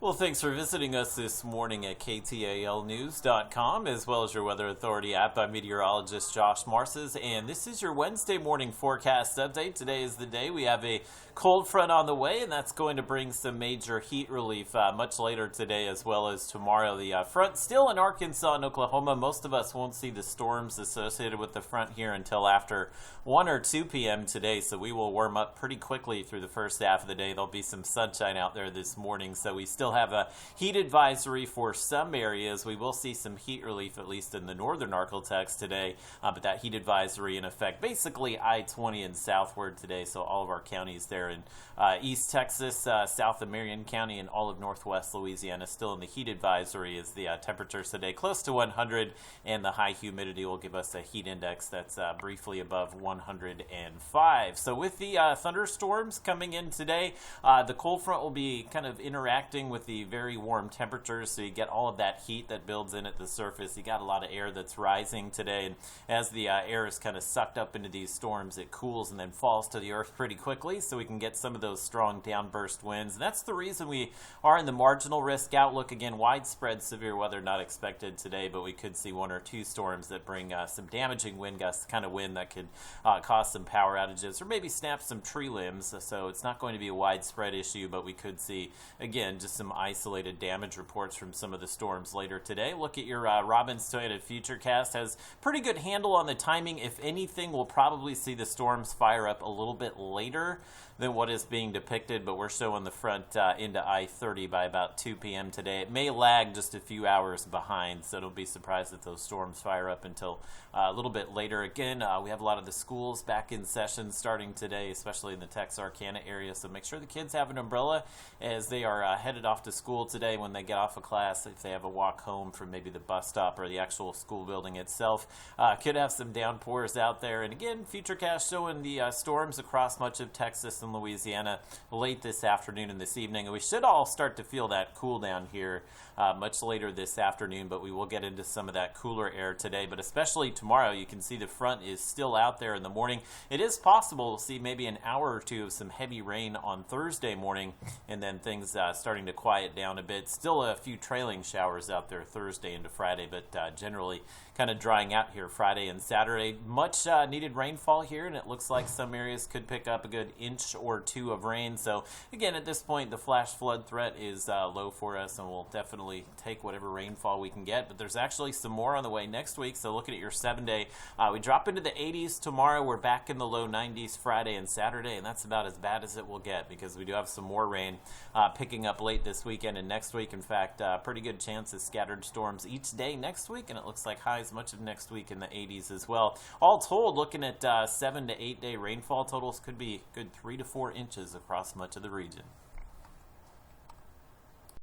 Well, thanks for visiting us this morning at KTALnews.com, as well as your Weather Authority app. I'm meteorologist Josh Marces, and this is your Wednesday morning forecast update. Today is the day we have a cold front on the way, and that's going to bring some major heat relief much later today as well as tomorrow. The front still in Arkansas and Oklahoma. Most of us won't see the storms associated with the front here until after 1 or 2 p.m. today, so we will warm up pretty quickly through the first half of the day. There'll be some sunshine out there this morning, so we still have a heat advisory for some areas. We will see some heat relief, at least in the northern Arklatex today, but that heat advisory in effect basically I-20 and southward today, so all of our counties there in East Texas, south of Marion County, and all of northwest Louisiana still in the heat advisory as the temperatures today close to 100, and the high humidity will give us a heat index that's briefly above 105. So with the thunderstorms coming in today, the cold front will be kind of interacting with the very warm temperatures, so you get all of that heat that builds in at the surface. You got a lot of air that's rising today, and as the air is kind of sucked up into these storms, it cools and then falls to the earth pretty quickly, so we can get some of those strong downburst winds. And that's the reason we are in the marginal risk outlook. Again, widespread severe weather not expected today, but we could see 1 or 2 storms that bring some damaging wind gusts, the kind of wind that could cause some power outages or maybe snap some tree limbs. So it's not going to be a widespread issue, but we could see, again, just some isolated damage reports from some of the storms later today. Look at your Robbins Toyota Futurecast. Has pretty good handle on the timing. If anything, we'll probably see the storms fire up a little bit later than what is being depicted, but we're showing the front into I-30 by about 2 p.m. today. It may lag just a few hours behind, so don't be surprised if those storms fire up until a little bit later. Again, we have a lot of the schools back in session starting today, especially in the Texarkana area, so make sure the kids have an umbrella as they are headed off to school today when they get off of class. If they have a walk home from maybe the bus stop or the actual school building itself, could have some downpours out there. And again, Futurecast showing the storms across much of Texas and Louisiana late this afternoon and this evening. And we should all start to feel that cool down here much later this afternoon, but we will get into some of that cooler air today. But especially tomorrow, you can see the front is still out there in the morning. It is possible to see maybe an hour or two of some heavy rain on Thursday morning, and then things starting to quiet down a bit. Still a few trailing showers out there Thursday into Friday, but generally kind of drying out here Friday and Saturday. Much needed rainfall here, and it looks like some areas could pick up a good inch or 2 of rain. So again, at this point, the flash flood threat is low for us, and we'll definitely take whatever rainfall we can get. But there's actually some more on the way next week, so looking at your 7-day, we drop into the 80s tomorrow. We're back in the low 90s Friday and Saturday, and that's about as bad as it will get because we do have some more rain picking up late this weekend and next week. In fact, pretty good chance of scattered storms each day next week, and it looks like highs much of next week in the 80s as well. All told, looking at 7 to 8 day rainfall totals, could be good 3 to 4 inches across much of the region.